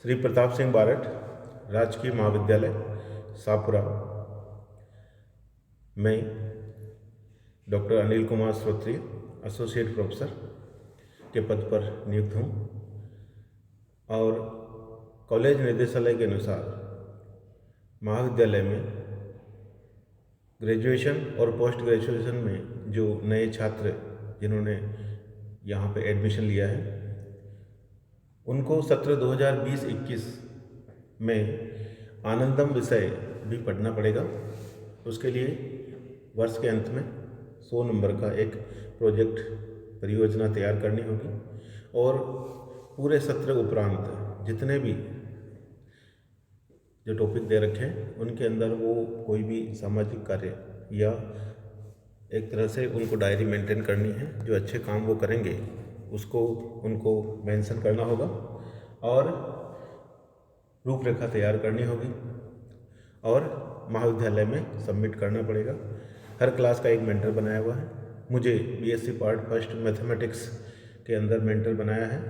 श्री प्रताप सिंह बारठ, राजकीय महाविद्यालय शाहपुरा में डॉक्टर अनिल कुमार श्रोत्रिय एसोसिएट प्रोफेसर के पद पर नियुक्त हूँ और कॉलेज निर्देशालय के अनुसार महाविद्यालय में ग्रेजुएशन और पोस्ट ग्रेजुएशन में जो नए छात्र जिन्होंने यहाँ पे एडमिशन लिया है उनको सत्र 2020-21 में आनंदम विषय भी पढ़ना पड़ेगा। उसके लिए वर्ष के अंत में 100 नंबर का एक प्रोजेक्ट परियोजना तैयार करनी होगी और पूरे सत्र उपरांत जितने भी जो टॉपिक दे रखे हैं उनके अंदर वो कोई भी सामाजिक कार्य या एक तरह से उनको डायरी मेंटेन करनी है, जो अच्छे काम वो करेंगे उसको उनको मेंशन करना होगा और रूपरेखा तैयार करनी होगी और महाविद्यालय में सबमिट करना पड़ेगा। हर क्लास का एक मेंटर बनाया हुआ है। मुझे बीएससी पार्ट फर्स्ट मैथमेटिक्स के अंदर मेंटर बनाया है,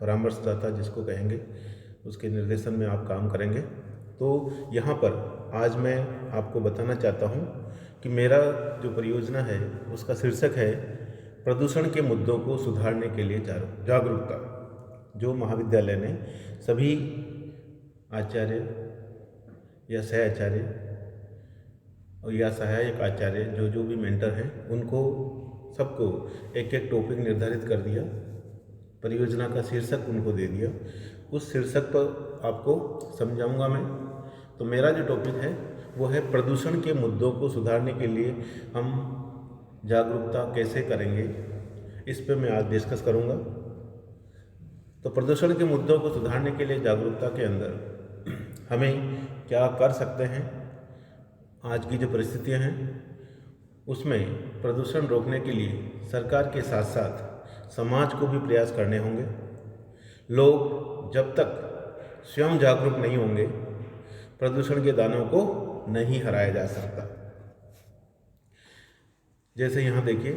परामर्शदाता जिसको कहेंगे, उसके निर्देशन में आप काम करेंगे। तो यहाँ पर आज मैं आपको बताना चाहता हूँ कि मेरा जो परियोजना है उसका शीर्षक है प्रदूषण के मुद्दों को सुधारने के लिए जागरूकता। जो महाविद्यालय ने सभी आचार्य या सह आचार्य और या सहायक आचार्य जो भी मेंटर हैं उनको सबको एक एक टॉपिक निर्धारित कर दिया, परियोजना का शीर्षक उनको दे दिया। उस शीर्षक पर आपको समझाऊंगा मैं। तो मेरा जो टॉपिक है वो है प्रदूषण के मुद्दों को सुधारने के लिए हम जागरूकता कैसे करेंगे, इस पे मैं आज डिस्कस करूँगा। तो प्रदूषण के मुद्दों को सुधारने के लिए जागरूकता के अंदर हमें क्या कर सकते हैं, आज की जो परिस्थितियाँ हैं उसमें प्रदूषण रोकने के लिए सरकार के साथ साथ समाज को भी प्रयास करने होंगे। लोग जब तक स्वयं जागरूक नहीं होंगे प्रदूषण के दानों को नहीं हराया जा सकता। जैसे यहाँ देखिए,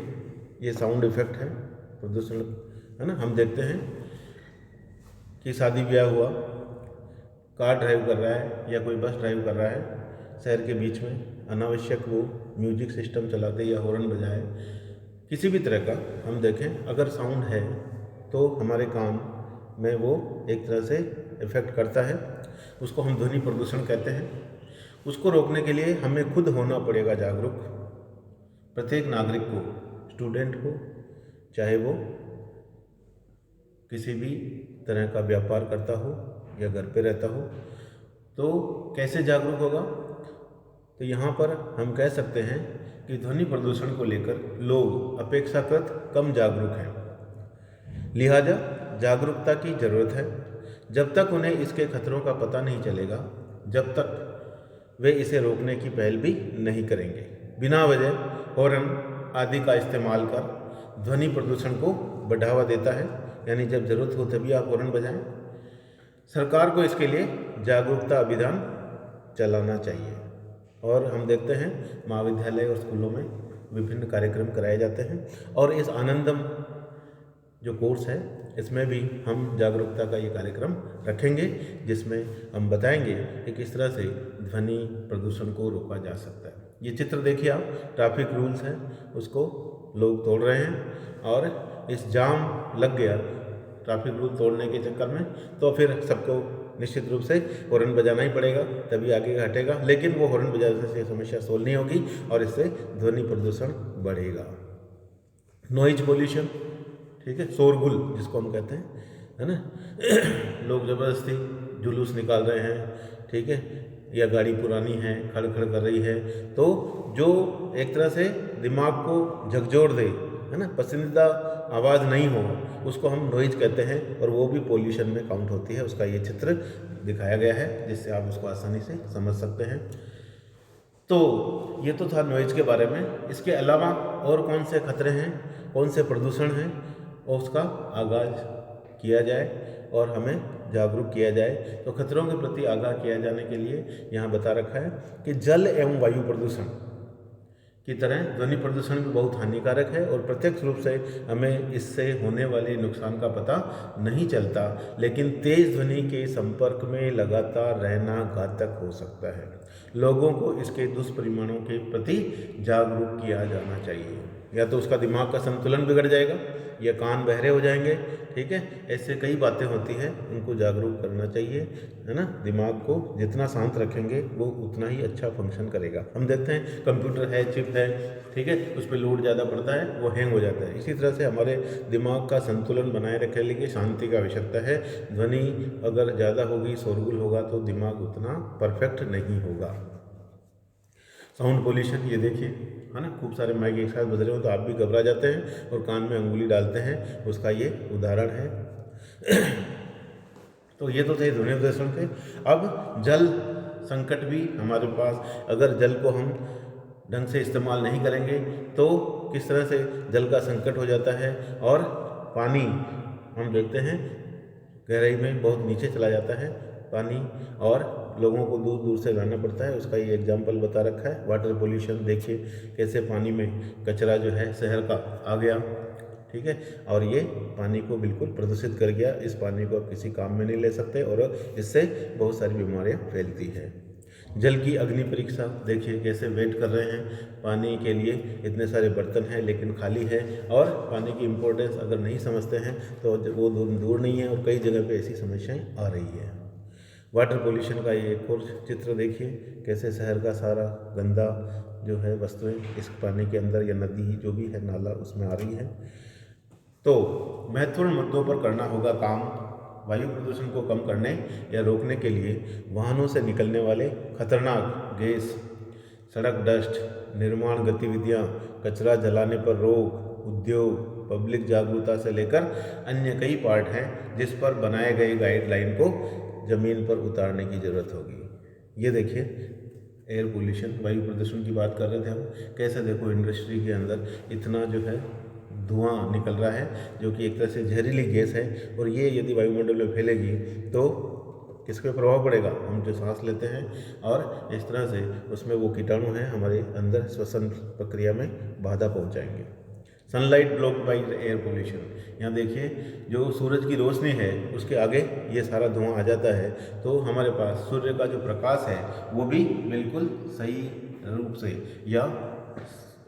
ये साउंड इफेक्ट है, प्रदूषण है ना। हम देखते हैं कि शादी ब्याह हुआ, कार ड्राइव कर रहा है या कोई बस ड्राइव कर रहा है शहर के बीच में, अनावश्यक वो म्यूजिक सिस्टम चलाते या हॉर्न बजाए, किसी भी तरह का हम देखें अगर साउंड है तो हमारे कान में वो एक तरह से इफेक्ट करता है। उसको हम ध्वनि प्रदूषण कहते हैं। उसको रोकने के लिए हमें खुद होना पड़ेगा जागरूक। प्रत्येक नागरिक को, स्टूडेंट को, चाहे वो किसी भी तरह का व्यापार करता हो या घर पे रहता हो, तो कैसे जागरूक होगा। तो यहाँ पर हम कह सकते हैं कि ध्वनि प्रदूषण को लेकर लोग अपेक्षाकृत कम जागरूक हैं, लिहाजा जागरूकता की ज़रूरत है। जब तक उन्हें इसके खतरों का पता नहीं चलेगा, जब तक वे इसे रोकने की पहल भी नहीं करेंगे। बिना वजह हॉर्न आदि का इस्तेमाल कर ध्वनि प्रदूषण को बढ़ावा देता है, यानी जब ज़रूरत हो तभी आप हॉर्न बजाएं। सरकार को इसके लिए जागरूकता अभियान चलाना चाहिए और हम देखते हैं महाविद्यालय और स्कूलों में विभिन्न कार्यक्रम कराए जाते हैं और इस आनंदम जो कोर्स है इसमें भी हम जागरूकता का ये कार्यक्रम रखेंगे, जिसमें हम बताएंगे कि किस तरह से ध्वनि प्रदूषण को रोका जा सकता है। ये चित्र देखिए आप, ट्रैफिक रूल्स हैं उसको लोग तोड़ रहे हैं और इस जाम लग गया ट्रैफिक रूल तोड़ने के चक्कर में, तो फिर सबको निश्चित रूप से हॉर्न बजाना ही पड़ेगा, तभी आगे हटेगा। लेकिन वो हॉर्न बजाने से समस्या सोल्व नहीं होगी और इससे ध्वनि प्रदूषण बढ़ेगा। नॉइज पोल्यूशन, ठीक है, शोरगुल जिसको हम कहते हैं, है ना। लोग ज़बरदस्ती जुलूस निकाल रहे हैं, ठीक है, या गाड़ी पुरानी है खड़ खड़ कर रही है, तो जो एक तरह से दिमाग को झकझोर दे, है ना, पसंदीदा आवाज़ नहीं हो, उसको हम नॉइज कहते हैं और वो भी पोल्यूशन में काउंट होती है। उसका ये चित्र दिखाया गया है जिससे आप उसको आसानी से समझ सकते हैं। तो ये तो था नॉइज के बारे में। इसके अलावा और कौन से खतरे हैं, कौन से प्रदूषण हैं, और उसका आगाज़ किया जाए और हमें जागरूक किया जाए। तो खतरों के प्रति आगाह किया जाने के लिए यहाँ बता रखा है कि जल एवं वायु प्रदूषण, की तरह ध्वनि प्रदूषण भी बहुत हानिकारक है और प्रत्यक्ष रूप से हमें इससे होने वाले नुकसान का पता नहीं चलता, लेकिन तेज ध्वनि के संपर्क में लगातार रहना घातक हो सकता है। लोगों को इसके दुष्परिणामों के प्रति जागरूक किया जाना चाहिए। या तो उसका दिमाग का संतुलन बिगड़ जाएगा या कान बहरे हो जाएंगे, ठीक है। ऐसे कई बातें होती हैं, उनको जागरूक करना चाहिए, है ना। दिमाग को जितना शांत रखेंगे वो उतना ही अच्छा फंक्शन करेगा। हम देखते हैं कंप्यूटर है, चिप है, ठीक है, उस पर लोड ज़्यादा पड़ता है, वो हैंग हो जाता है। इसी तरह से हमारे दिमाग का संतुलन बनाए रखने के लिए शांति की आवश्यकता है। ध्वनि अगर ज़्यादा होगी, शोरगुल होगा तो दिमाग उतना परफेक्ट नहीं होगा। साउंड पोल्यूशन, ये देखिए, है ना, खूब सारे माइक एक साथ बज रहे हो तो आप भी घबरा जाते हैं और कान में अंगुली डालते हैं, उसका ये उदाहरण है। तो ये तो थे ध्वनि प्रदूषण के। अब जल संकट भी हमारे पास, अगर जल को हम ढंग से इस्तेमाल नहीं करेंगे तो किस तरह से जल का संकट हो जाता है। और पानी हम देखते हैं गहराई में बहुत नीचे चला जाता है पानी, और लोगों को दूर दूर से लाना पड़ता है। उसका ये एग्जाम्पल बता रखा है। वाटर पोल्यूशन देखिए कैसे पानी में कचरा जो है शहर का आ गया, ठीक है, और ये पानी को बिल्कुल प्रदूषित कर गया। इस पानी को आप किसी काम में नहीं ले सकते और इससे बहुत सारी बीमारियां फैलती है। जल की अग्नि परीक्षा देखिए कैसे वेट कर रहे हैं पानी के लिए, इतने सारे बर्तन हैं लेकिन खाली है। और पानी की इम्पोर्टेंस अगर नहीं समझते हैं तो वो दूर नहीं है, और कई जगह पे ऐसी समस्याएं आ रही है। वाटर पोल्यूशन का ये एक और चित्र देखिए कैसे शहर का सारा गंदा जो है वस्तुएं इस पानी के अंदर या नदी जो भी है नाला उसमें आ रही है। तो महत्वपूर्ण मुद्दों पर करना होगा काम। वायु प्रदूषण को कम करने या रोकने के लिए वाहनों से निकलने वाले खतरनाक गैस, सड़क डस्ट, निर्माण गतिविधियां, कचरा जलाने पर रोक, उद्योग, पब्लिक जागरूकता से लेकर अन्य कई पार्ट हैं जिस पर बनाए गए गाइडलाइन को ज़मीन पर उतारने की ज़रूरत होगी। ये देखिए एयर पोल्यूशन, वायु प्रदूषण की बात कर रहे थे हम, कैसे देखो इंडस्ट्री के अंदर इतना जो है धुआं निकल रहा है जो कि एक तरह से जहरीली गैस है, और ये यदि वायुमंडल में फैलेगी तो किस पे प्रभाव पड़ेगा, हम जो सांस लेते हैं और इस तरह से उसमें वो कीटाणु हैं हमारे अंदर श्वसन प्रक्रिया में बाधा पहुंचाएंगे। Sunlight block by air pollution, यहाँ देखिए जो सूरज की रोशनी है उसके आगे ये सारा धुआं आ जाता है, तो हमारे पास सूर्य का जो प्रकाश है वो भी बिल्कुल सही रूप से, या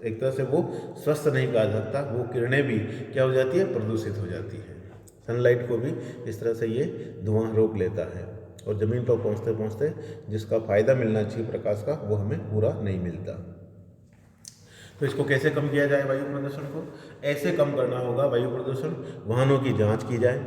एक तरह से वो स्वस्थ नहीं कहा सकता, वो किरणें भी क्या हो जाती है, प्रदूषित हो जाती है। सनलाइट को भी इस तरह से ये धुआं रोक लेता है और ज़मीन पर पहुँचते पहुँचते जिसका फ़ायदा मिलना चाहिए प्रकाश का वो हमें पूरा नहीं मिलता। तो इसको कैसे कम किया जाए वायु प्रदूषण को? ऐसे कम करना होगा वायु प्रदूषण, वाहनों की जांच की जाए।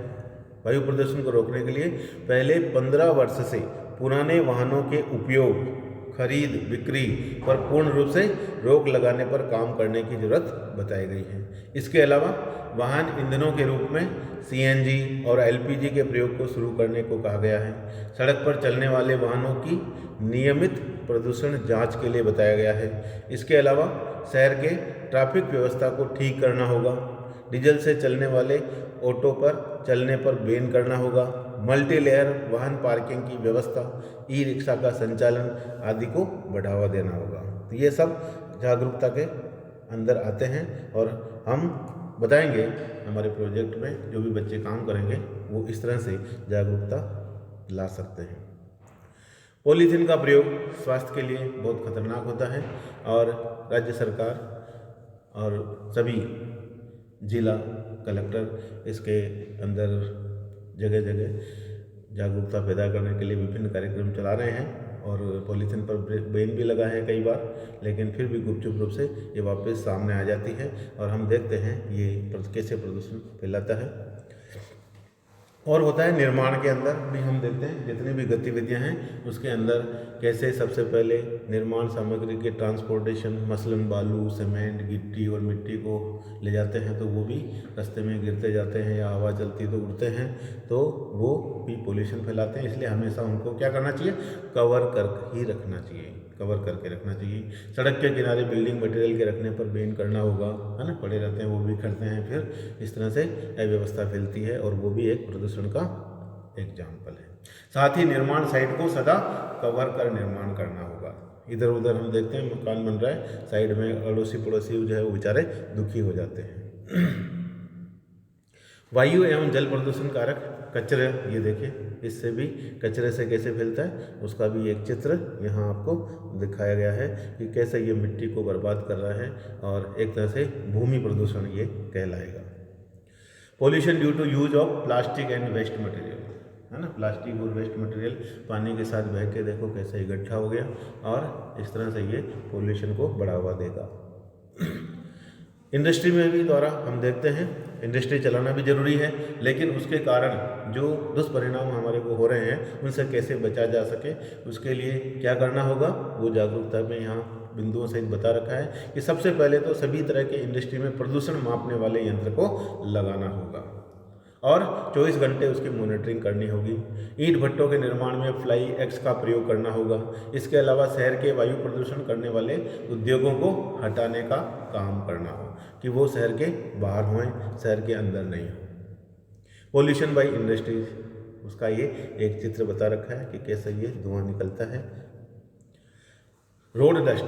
वायु प्रदूषण को रोकने के लिए पहले 15 वर्ष से पुराने वाहनों के उपयोग, खरीद, बिक्री पर पूर्ण रूप से रोक लगाने पर काम करने की जरूरत बताई गई है। इसके अलावा वाहन ईंधनों के रूप में सीएनजी और एलपीजी के प्रयोग को शुरू करने को कहा गया है। सड़क पर चलने वाले वाहनों की नियमित प्रदूषण जांच के लिए बताया गया है। इसके अलावा शहर के ट्रैफिक व्यवस्था को ठीक करना होगा। डीजल से चलने वाले ऑटो पर चलने पर बैन करना होगा। मल्टी लेयर वाहन पार्किंग की व्यवस्था, ई रिक्शा का संचालन आदि को बढ़ावा देना होगा। तो ये सब जागरूकता के अंदर आते हैं और हम बताएंगे हमारे प्रोजेक्ट में, जो भी बच्चे काम करेंगे वो इस तरह से जागरूकता ला सकते हैं। पॉलीथीन का प्रयोग स्वास्थ्य के लिए बहुत खतरनाक होता है और राज्य सरकार और सभी जिला कलेक्टर इसके अंदर जगह जगह जागरूकता पैदा करने के लिए विभिन्न कार्यक्रम चला रहे हैं और पॉलीथीन पर बैन भी लगा है कई बार, लेकिन फिर भी गुपचुप रूप से ये वापस सामने आ जाती है और हम देखते हैं ये कैसे प्रदूषण फैलाता है। और होता है निर्माण के अंदर भी हम देखते हैं जितनी भी गतिविधियां हैं उसके अंदर कैसे सबसे पहले निर्माण सामग्री के ट्रांसपोर्टेशन, मसलन बालू, सीमेंट, गिट्टी और मिट्टी को ले जाते हैं तो वो भी रास्ते में गिरते जाते हैं या हवा चलती तो उड़ते हैं, तो वो भी पोल्यूशन फैलाते हैं। इसलिए हमेशा उनको क्या करना चाहिए, कवर कर ही रखना चाहिए, कवर करके रखना चाहिए। सड़क के किनारे बिल्डिंग मटेरियल के रखने पर बैन करना होगा, है ना, पड़े रहते हैं वो भी करते हैं, फिर इस तरह से अव्यवस्था फैलती है और वो भी एक प्रदूषण का एग्जाम्पल है। साथ ही निर्माण साइट को सदा कवर कर निर्माण करना होगा। इधर उधर हम देखते हैं मकान बन रहा है, साइड में अड़ोसी पड़ोसी जो है वो बेचारे दुखी हो जाते हैं। वायु एवं जल प्रदूषण कारक कचरे, ये देखें इससे भी कचरे से कैसे फैलता है, उसका भी एक चित्र यहाँ आपको दिखाया गया है कि कैसे ये मिट्टी को बर्बाद कर रहा है और एक तरह से भूमि प्रदूषण ये कहलाएगा। Pollution due to use of plastic and waste material, है ना, प्लास्टिक और वेस्ट मटेरियल पानी के साथ बह के देखो कैसे इकट्ठा हो गया और इस तरह से ये पॉल्यूशन को बढ़ावा देगा। इंडस्ट्री में भी द्वारा हम देखते हैं इंडस्ट्री चलाना भी ज़रूरी है, लेकिन उसके कारण जो दुष्परिणाम हमारे को हो रहे हैं उनसे कैसे बचा जा सके, उसके लिए क्या करना होगा वो जागरूकता में यहाँ बिंदुओं सहित बता रखा है कि सबसे पहले तो सभी तरह के इंडस्ट्री में प्रदूषण मापने वाले यंत्र को लगाना होगा और 24 घंटे उसकी मॉनिटरिंग करनी होगी। ईंट भट्टों के निर्माण में फ्लाई एक्स का प्रयोग करना होगा। इसके अलावा शहर के वायु प्रदूषण करने वाले उद्योगों को हटाने का काम करना हो कि वो शहर के बाहर हों, शहर के अंदर नहीं हो। पॉल्यूशन बाई इंडस्ट्रीज, उसका ये एक चित्र बता रखा है कि कैसे ये धुआं निकलता है। रोड डस्ट,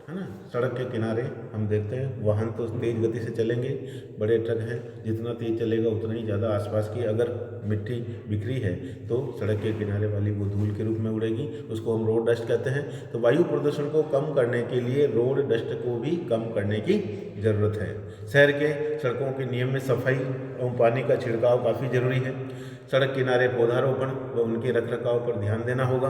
है ना, सड़क के किनारे हम देखते हैं वाहन तो तेज़ गति से चलेंगे, बड़े ट्रक हैं, जितना तेज़ चलेगा उतना ही ज़्यादा आसपास की अगर मिट्टी बिखरी है तो सड़क के किनारे वाली वो धूल के रूप में उड़ेगी, उसको हम रोड डस्ट कहते हैं। तो वायु प्रदूषण को कम करने के लिए रोड डस्ट को भी कम करने की ज़रूरत है। शहर के सड़कों की नियमित सफाई एवं पानी का छिड़काव काफ़ी ज़रूरी है। सड़क किनारे पौधारोपण व उनके रखरखाव पर ध्यान देना होगा।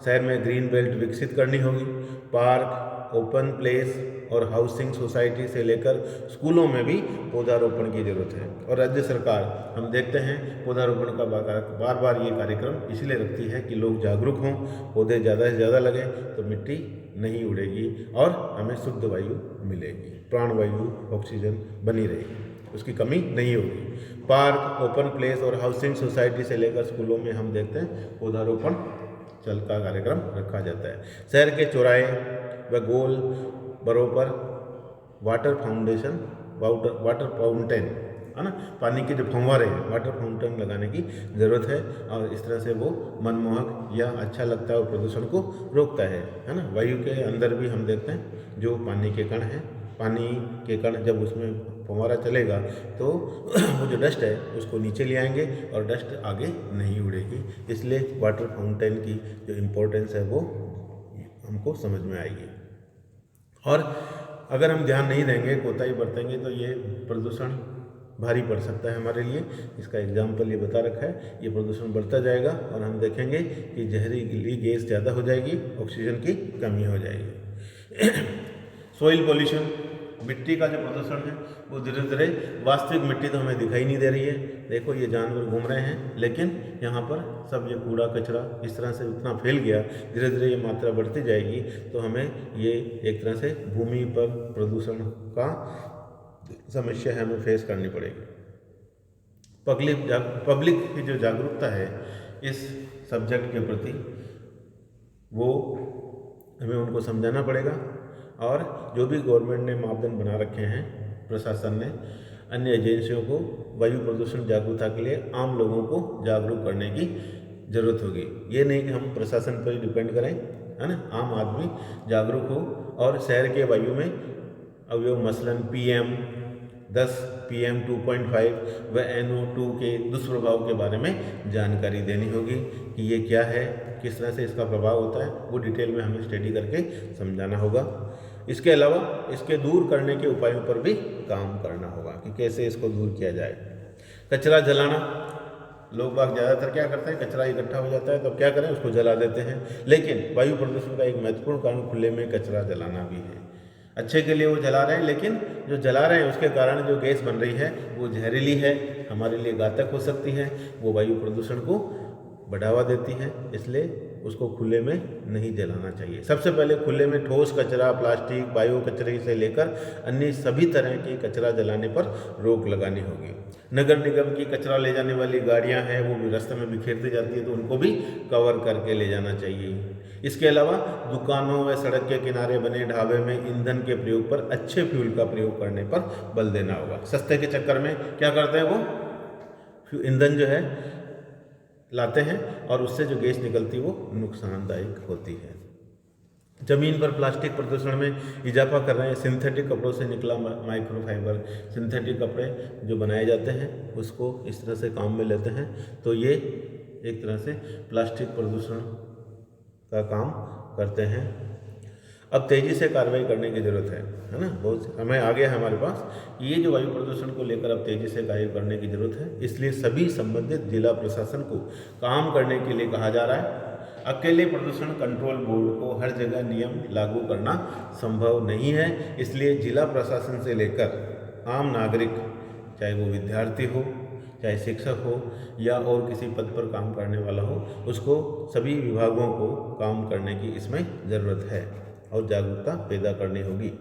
शहर में ग्रीन बेल्ट विकसित करनी होगी। पार्क, ओपन प्लेस और हाउसिंग सोसाइटी से लेकर स्कूलों में भी पौधारोपण की जरूरत है। और राज्य सरकार हम देखते हैं पौधारोपण का बार बार ये कार्यक्रम इसलिए रखती है कि लोग जागरूक हों, पौधे ज़्यादा से ज़्यादा लगें तो मिट्टी नहीं उड़ेगी और हमें शुद्ध वायु मिलेगी, प्राणवायु ऑक्सीजन बनी रहेगी, उसकी कमी नहीं होगी। पार्क, ओपन प्लेस और हाउसिंग सोसाइटी से लेकर स्कूलों में हम देखते हैं पौधारोपण चल का कार्यक्रम रखा जाता है। शहर के चौराहे व गोल बरों पर वाटर फाउंटेन, है ना, पानी के जो फव्वारे हैं, वाटर फाउंटेन लगाने की ज़रूरत है और इस तरह से वो मनमोहक या अच्छा लगता है और प्रदूषण को रोकता है ना। वायु के अंदर भी हम देखते हैं जो पानी के कण हैं, पानी के कण जब उसमें फव्वारा चलेगा तो वो जो डस्ट है उसको नीचे ले आएंगे और डस्ट आगे नहीं उड़ेगी। इसलिए वाटर फाउंटेन की जो इम्पोर्टेंस है वो हमको समझ में आएगी। और अगर हम ध्यान नहीं देंगे, कोताही बरतेंगे तो ये प्रदूषण भारी पड़ सकता है हमारे लिए। इसका एग्जाम्पल ये बता रखा है, ये प्रदूषण बढ़ता जाएगा और हम देखेंगे कि जहरीली गैस ज़्यादा हो जाएगी, ऑक्सीजन की कमी हो जाएगी। सोइल पॉल्यूशन, मिट्टी का जो प्रदूषण है वो धीरे धीरे, वास्तविक मिट्टी तो हमें दिखाई नहीं दे रही है। देखो ये जानवर घूम रहे हैं, लेकिन यहाँ पर सब ये कूड़ा कचरा इस तरह से इतना फैल गया, धीरे धीरे ये मात्रा बढ़ती जाएगी तो हमें ये एक तरह से भूमि पर प्रदूषण का समस्या है हमें फेस करनी पड़ेगी। पब्लिक की जो जागरूकता है इस सब्जेक्ट के प्रति वो हमें उनको समझाना पड़ेगा और जो भी गवर्नमेंट ने मापदंड बना रखे हैं, प्रशासन ने, अन्य एजेंसियों को वायु प्रदूषण जागरूकता के लिए आम लोगों को जागरूक करने की ज़रूरत होगी। ये नहीं कि हम प्रशासन पर ही डिपेंड करें, है ना, आम आदमी जागरूक हो और शहर के वायु में अवयव मसलन PM10, PM 2.5 व NO2 के दुष्प्रभाव के बारे में जानकारी देनी होगी कि ये क्या है, किस तरह से इसका प्रभाव होता है, वो डिटेल में हमें स्टडी करके समझाना होगा। इसके अलावा इसके दूर करने के उपायों पर भी काम करना होगा कि कैसे इसको दूर किया जाए। कचरा जलाना, लोग बाग ज़्यादातर क्या करते हैं, कचरा इकट्ठा हो जाता है तो क्या करें, उसको जला देते हैं। लेकिन वायु प्रदूषण का एक महत्वपूर्ण कारण खुले में कचरा जलाना भी है। अच्छे के लिए वो जला रहे हैं, लेकिन जो जला रहे हैं उसके कारण जो गैस बन रही है वो जहरीली है, हमारे लिए घातक हो सकती है, वो वायु प्रदूषण को बढ़ावा देती है। इसलिए उसको खुले में नहीं जलाना चाहिए। सबसे पहले खुले में ठोस कचरा, प्लास्टिक, बायो कचरे से लेकर अन्य सभी तरह के कचरा जलाने पर रोक लगानी होगी। नगर निगम की कचरा ले जाने वाली गाड़ियां हैं वो भी रास्ते में बिखेरती जाती है तो उनको भी कवर करके ले जाना चाहिए। इसके अलावा दुकानों व सड़क के किनारे बने ढाबे में ईंधन के प्रयोग पर, अच्छे फ्यूल का प्रयोग करने पर बल देना होगा। सस्ते के चक्कर में क्या करते हैं, वो ईंधन जो है लाते हैं और उससे जो गैस निकलती है वो नुकसानदायक होती है। ज़मीन पर प्लास्टिक प्रदूषण में इजाफा कर रहे हैं। सिंथेटिक कपड़ों से निकला माइक्रोफाइबर, सिंथेटिक कपड़े जो बनाए जाते हैं उसको इस तरह से काम में लेते हैं, तो ये एक तरह से प्लास्टिक प्रदूषण का काम करते हैं। अब तेज़ी से कार्रवाई करने की ज़रूरत है ना। बहुत हमें आ गया है हमारे पास कि ये जो वायु प्रदूषण को लेकर अब तेज़ी से कार्य करने की ज़रूरत है। इसलिए सभी संबंधित जिला प्रशासन को काम करने के लिए कहा जा रहा है। अकेले प्रदूषण कंट्रोल बोर्ड को हर जगह नियम लागू करना संभव नहीं है, इसलिए जिला प्रशासन से लेकर आम नागरिक, चाहे वो विद्यार्थी हो, चाहे शिक्षक हो या और किसी पद पर काम करने वाला हो, उसको सभी विभागों को काम करने की इसमें ज़रूरत है और जागरूकता पैदा करनी होगी।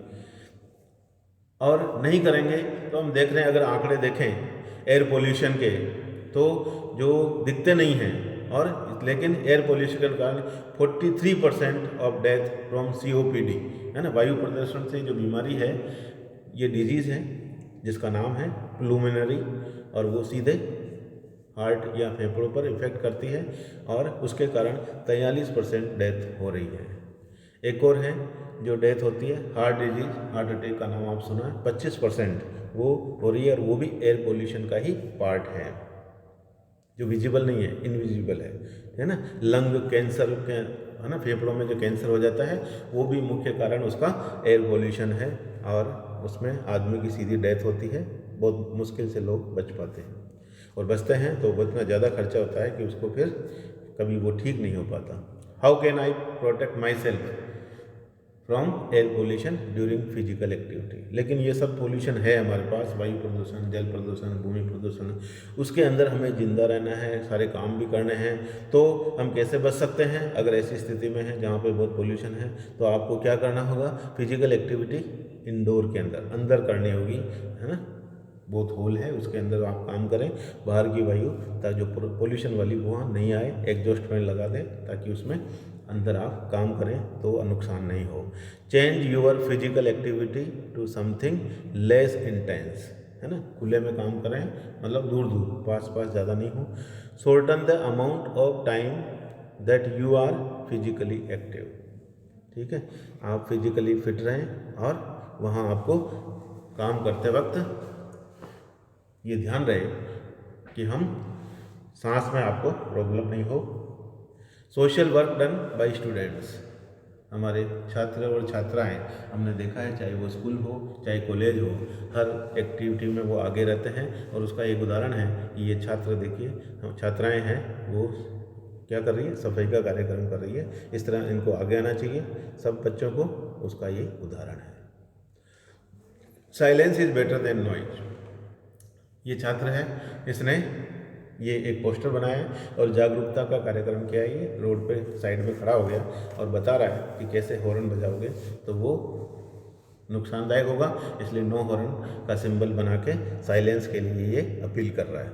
और नहीं करेंगे तो हम देख रहे हैं, अगर आंकड़े देखें एयर पोल्यूशन के, तो जो दिखते नहीं हैं और लेकिन एयर पोल्यूशन के कारण 43% ऑफ डेथ फ्रॉम COPD है ना, वायु प्रदूषण से जो बीमारी है, ये डिजीज़ है जिसका नाम है प्लूमिनरी, और वो सीधे हार्ट या फेफड़ों पर इफेक्ट करती है और उसके कारण 43% डेथ हो रही है। एक और है जो डेथ होती है हार्ट डिजीज, हार्ट अटैक का नाम आप सुना है, 25% वो हो रही है, और वो भी एयर पोल्यूशन का ही पार्ट है, जो विजिबल नहीं है, इनविजिबल है ना। लंग कैंसर के है ना, फेफड़ों में जो कैंसर हो जाता है वो भी मुख्य कारण उसका एयर पोल्यूशन है, और उसमें आदमी की सीधी डेथ होती है। बहुत मुश्किल से लोग बच पाते हैं, और बचते हैं तो इतना ज़्यादा खर्चा होता है कि उसको फिर कभी वो ठीक नहीं हो पाता। How can I protect my self from air pollution during physical activity. लेकिन ये सब पोल्यूशन है हमारे पास, वायु प्रदूषण, जल प्रदूषण, भूमि प्रदूषण, उसके अंदर हमें जिंदा रहना है, सारे काम भी करने हैं, तो हम कैसे बच सकते हैं? अगर ऐसी स्थिति में है जहाँ पे बहुत पोल्यूशन है, तो आपको क्या करना होगा? फिजिकल एक्टिविटी इंडोर के अंदर करनी होगी, है ना। बहुत होल है, उसके अंदर आप काम करें, बाहर की वायु ताकि जो पोल्यूशन वाली वहाँ नहीं आए, एग्जॉस्ट फैन लगा दें ताकि उसमें अंदर आप काम करें तो नुकसान नहीं हो। Change your physical activity to something less intense, है ना, खुले में काम करें, मतलब दूर दूर, पास पास ज़्यादा नहीं हो। Shorten the amount of time that you are physically active, ठीक है, आप फिजिकली फिट रहें और वहाँ आपको काम करते वक्त ये ध्यान रहे कि हम सांस में आपको प्रॉब्लम नहीं हो। Social work done by students, हमारे छात्र और छात्राएं हमने देखा है, चाहे वो स्कूल हो चाहे कॉलेज हो, हर एक्टिविटी में वो आगे रहते हैं। और उसका एक उदाहरण है कि ये छात्र देखिए, छात्राएं हैं, वो क्या कर रही है? सफाई का कार्यक्रम कर रही है। इस तरह इनको आगे आना चाहिए सब बच्चों को, उसका ये उदाहरण है। Silence is better than noise, ये छात्र है, इसने ये एक पोस्टर बनाया है और जागरूकता का कार्यक्रम किया है। ये रोड पे साइड में खड़ा हो गया और बता रहा है कि कैसे हॉर्न बजाओगे तो वो नुकसानदायक होगा, इसलिए नो हॉर्न का सिंबल बना के साइलेंस के लिए ये अपील कर रहा है।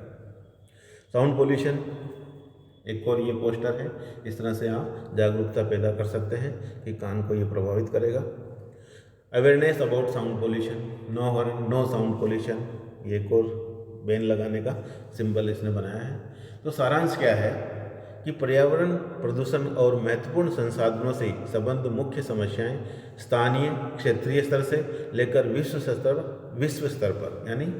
साउंड पोल्यूशन एक और ये पोस्टर है, इस तरह से आप जागरूकता पैदा कर सकते हैं कि कान को ये प्रभावित करेगा। Awareness about sound pollution, no horn no sound pollution, ये एक और बैन लगाने का सिंबल इसने बनाया है। तो सारांश क्या है कि पर्यावरण प्रदूषण और महत्वपूर्ण संसाधनों से संबंध मुख्य समस्याएं स्थानीय क्षेत्रीय स्तर से लेकर विश्व स्तर पर यानी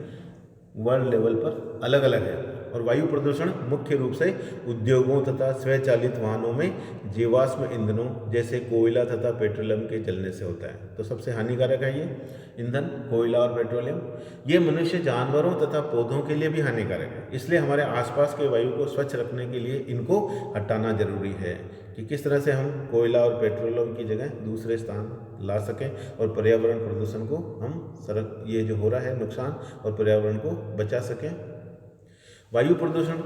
वर्ल्ड लेवल पर अलग अलग है। और वायु प्रदूषण मुख्य रूप से उद्योगों तथा स्वचालित वाहनों में जीवाश्म ईंधनों जैसे कोयला तथा पेट्रोलियम के जलने से होता है। तो सबसे हानिकारक है ये ईंधन, कोयला और पेट्रोलियम। ये मनुष्य, जानवरों तथा पौधों के लिए भी हानिकारक है, इसलिए हमारे आसपास के वायु को स्वच्छ रखने के लिए इनको हटाना जरूरी है कि किस तरह से हम कोयला और पेट्रोलियम की जगह दूसरे स्थान ला सकें और पर्यावरण प्रदूषण को हम ये जो हो रहा है नुकसान और पर्यावरण को बचा सकें। वायु प्रदूषण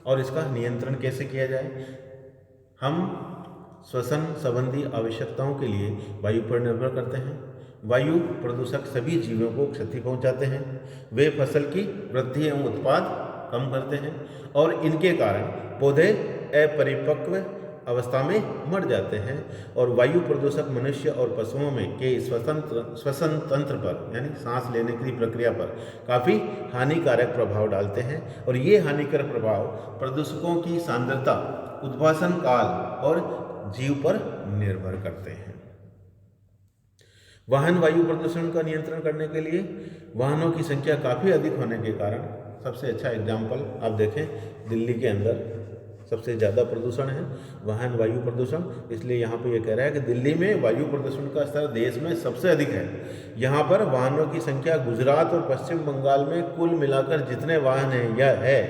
और इसका नियंत्रण कैसे किया जाए? हम श्वसन संबंधी आवश्यकताओं के लिए वायु पर निर्भर करते हैं। वायु प्रदूषक सभी जीवों को क्षति पहुंचाते हैं। वे फसल की वृद्धि एवं उत्पाद कम करते हैं और इनके कारण पौधे अपरिपक्व अवस्था में मर जाते हैं। और वायु प्रदूषक मनुष्य और पशुओं में के श्वसन तंत्र पर यानी सांस लेने की प्रक्रिया पर काफ़ी हानिकारक प्रभाव डालते हैं। और ये हानिकारक प्रभाव प्रदूषकों की सांद्रता, उद्भासन काल और जीव पर निर्भर करते हैं। वाहन वायु प्रदूषण का नियंत्रण करने के लिए वाहनों की संख्या काफ़ी अधिक होने के कारण, सबसे अच्छा एग्जाम्पल आप देखें, दिल्ली के अंदर सबसे ज़्यादा प्रदूषण है वाहन वायु प्रदूषण। इसलिए यहाँ पे ये कह रहा है कि दिल्ली में वायु प्रदूषण का स्तर देश में सबसे अधिक है। यहाँ पर वाहनों की संख्या गुजरात और पश्चिम बंगाल में कुल मिलाकर जितने वाहन हैं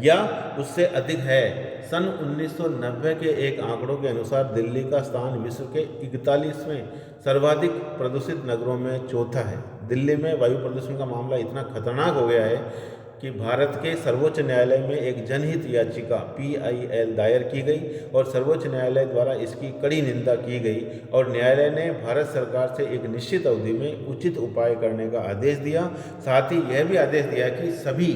या उससे अधिक है। सन 1990 के एक आंकड़ों के अनुसार दिल्ली का स्थान विश्व के 41वें सर्वाधिक प्रदूषित नगरों में चौथा है। दिल्ली में वायु प्रदूषण का मामला इतना खतरनाक हो गया है कि भारत के सर्वोच्च न्यायालय में एक जनहित याचिका PIL दायर की गई और सर्वोच्च न्यायालय द्वारा इसकी कड़ी निंदा की गई और न्यायालय ने भारत सरकार से एक निश्चित अवधि में उचित उपाय करने का आदेश दिया। साथ ही यह भी आदेश दिया कि सभी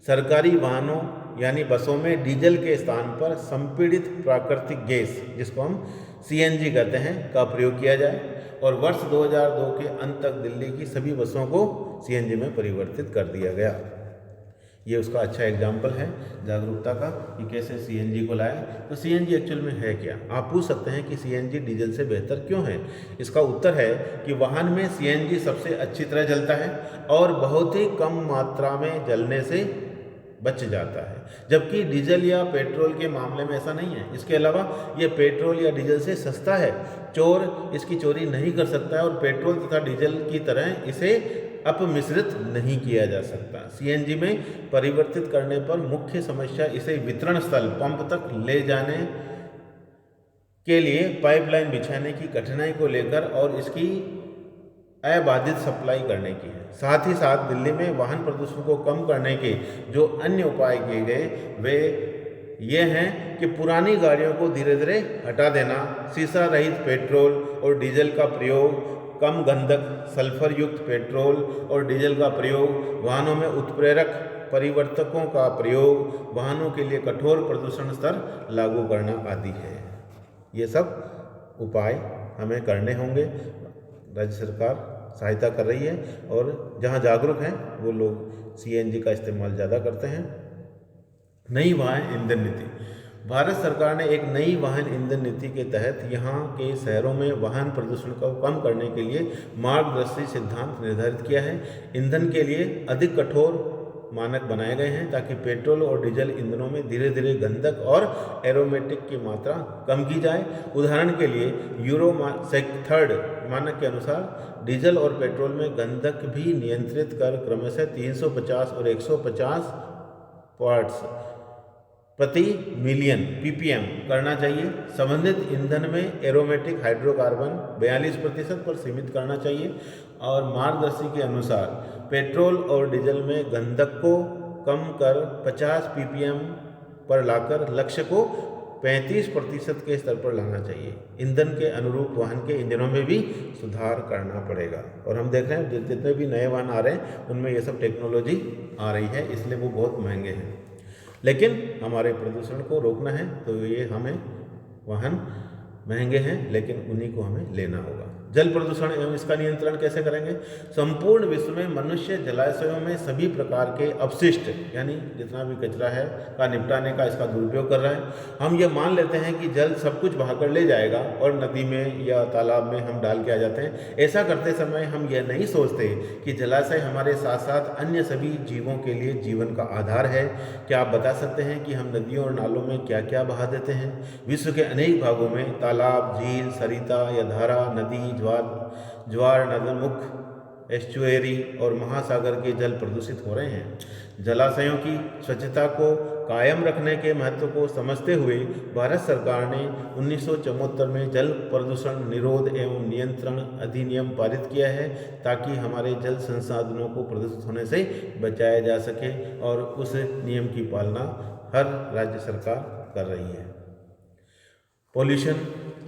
सरकारी वाहनों यानी बसों में डीजल के स्थान पर संपीड़ित प्राकृतिक गैस, जिसको हम CNG कहते हैं, का प्रयोग किया जाए और वर्ष 2002 के अंत तक दिल्ली की सभी बसों को CNG में परिवर्तित कर दिया गया। ये उसका अच्छा एग्जाम्पल है जागरूकता का कि कैसे CNG को लाए। तो CNG एक्चुअल में है क्या? आप पूछ सकते हैं कि CNG डीजल से बेहतर क्यों है। इसका उत्तर है कि वाहन में CNG सबसे अच्छी तरह जलता है और बहुत ही कम मात्रा में जलने से बच जाता है, जबकि डीजल या पेट्रोल के मामले में ऐसा नहीं है। इसके अलावा ये पेट्रोल या डीजल से सस्ता है, चोर इसकी चोरी नहीं कर सकता है और पेट्रोल तथा डीजल की तरह इसे अपमिश्रित नहीं किया जा सकता। CNG में परिवर्तित करने पर मुख्य समस्या इसे वितरण स्थल पंप तक ले जाने के लिए पाइपलाइन बिछाने की कठिनाई को लेकर और इसकी अबाधित सप्लाई करने की है। साथ ही साथ दिल्ली में वाहन प्रदूषण को कम करने के जो अन्य उपाय किए गए वे ये हैं कि पुरानी गाड़ियों को धीरे धीरे हटा देना, शीशा रहित पेट्रोल और डीजल का प्रयोग, कम गंधक सल्फर युक्त पेट्रोल और डीजल का प्रयोग, वाहनों में उत्प्रेरक परिवर्तकों का प्रयोग, वाहनों के लिए कठोर प्रदूषण स्तर लागू करना आदि है। ये सब उपाय हमें करने होंगे। राज्य सरकार सहायता कर रही है और जहाँ जागरूक हैं वो लोग CNG का इस्तेमाल ज़्यादा करते हैं। नई वाहन ईंधन नीति। भारत सरकार ने एक नई वाहन ईंधन नीति के तहत यहाँ के शहरों में वाहन प्रदूषण को कम करने के लिए मार्गदर्शी सिद्धांत निर्धारित किया है। ईंधन के लिए अधिक कठोर मानक बनाए गए हैं ताकि पेट्रोल और डीजल ईंधनों में धीरे धीरे गंधक और एरोमेटिक की मात्रा कम की जाए। उदाहरण के लिए यूरो 3 मानक के अनुसार डीजल और पेट्रोल में गंधक भी नियंत्रित कर क्रमशः 350 और 150 पार्ट्स प्रति मिलियन ppm करना चाहिए। संबंधित ईंधन में एरोमेटिक हाइड्रोकार्बन 42% पर सीमित करना चाहिए और मार्गदर्शी के अनुसार पेट्रोल और डीजल में गंधक को कम कर 50 ppm पर लाकर लक्ष्य को 35% के स्तर पर लाना चाहिए। ईंधन के अनुरूप वाहन के इंजनों में भी सुधार करना पड़ेगा और हम देख रहे हैं जितने भी नए वाहन आ रहे हैं उनमें ये सब टेक्नोलॉजी आ रही है, इसलिए वो बहुत महंगे हैं। लेकिन हमारे प्रदूषण को रोकना है तो ये हमें वाहन महंगे हैं लेकिन उन्हीं को हमें लेना होगा। जल प्रदूषण एवं इसका नियंत्रण कैसे करेंगे? संपूर्ण विश्व में मनुष्य जलाशयों में सभी प्रकार के अपशिष्ट यानी जितना भी कचरा है का निपटाने का इसका दुरुपयोग कर रहा है। हम ये मान लेते हैं कि जल सब कुछ बहाकर ले जाएगा और नदी में या तालाब में हम डाल के आ जाते हैं। ऐसा करते समय हम यह नहीं सोचते कि जलाशय हमारे साथ साथ अन्य सभी जीवों के लिए जीवन का आधार है। क्या आप बता सकते हैं कि हम नदियों और नालों में क्या क्या बहा देते हैं? विश्व के अनेक भागों में तालाब, झील, सरिता या धारा, नदी, ज्वार नदमुख, एस्चुएरी और महासागर के जल प्रदूषित हो रहे हैं। जलाशयों की स्वच्छता को कायम रखने के महत्व को समझते हुए भारत सरकार ने 1974 में जल प्रदूषण निरोध एवं नियंत्रण अधिनियम पारित किया है ताकि हमारे जल संसाधनों को प्रदूषित होने से बचाया जा सके और उस नियम की पालना हर राज्य सरकार कर रही है। पॉल्यूशन,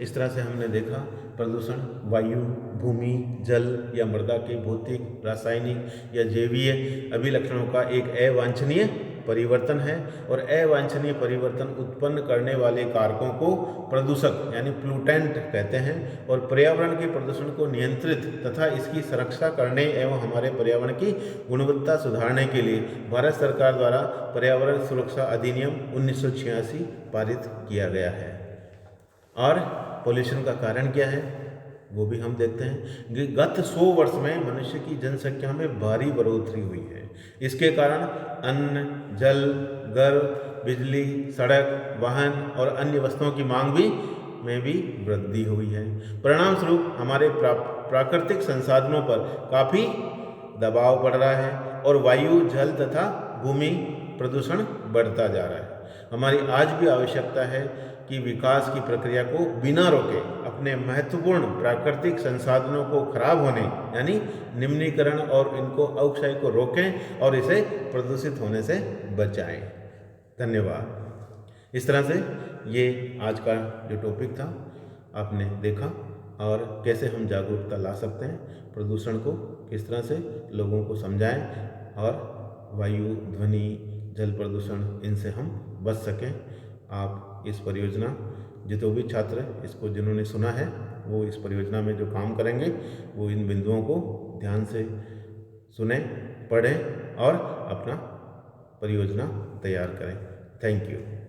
इस तरह से हमने देखा प्रदूषण वायु, भूमि, जल या मृदा के भौतिक, रासायनिक या जैवीय अभिलक्षणों का एक अवांछनीय परिवर्तन है और अवांछनीय परिवर्तन उत्पन्न करने वाले कारकों को प्रदूषक यानी प्लूटेंट कहते हैं और पर्यावरण के प्रदूषण को नियंत्रित तथा इसकी सुरक्षा करने एवं हमारे पर्यावरण की गुणवत्ता सुधारने के लिए भारत सरकार द्वारा पर्यावरण सुरक्षा अधिनियम 1986 पारित किया गया है। और पॉल्यूशन का कारण क्या है? वो भी हम देखते हैं कि गत 100 वर्ष में मनुष्य की जनसंख्या में भारी बढ़ोतरी हुई है। इसके कारण अन्न, जल, घर, बिजली, सड़क, वाहन और अन्य वस्तुओं की मांग में भी वृद्धि हुई है। परिणाम स्वरूप हमारे प्राकृतिक संसाधनों पर काफ़ी दबाव पड़ रहा है और वायु, जल तथा भूमि प्रदूषण बढ़ता जा रहा है। हमारी आज भी आवश्यकता है कि विकास की प्रक्रिया को बिना रोके अपने महत्वपूर्ण प्राकृतिक संसाधनों को खराब होने यानी निम्नीकरण और इनको अवक्षय को रोकें और इसे प्रदूषित होने से बचाएं। धन्यवाद। इस तरह से ये आज का जो टॉपिक था आपने देखा और कैसे हम जागरूकता ला सकते हैं, प्रदूषण को किस तरह से लोगों को समझाएं और वायु, ध्वनि, जल प्रदूषण इनसे हम बच सकें। आप इस परियोजना जितने भी छात्र इसको जिन्होंने सुना है वो इस परियोजना में जो काम करेंगे वो इन बिंदुओं को ध्यान से सुने, पढ़ें और अपना परियोजना तैयार करें। Thank you.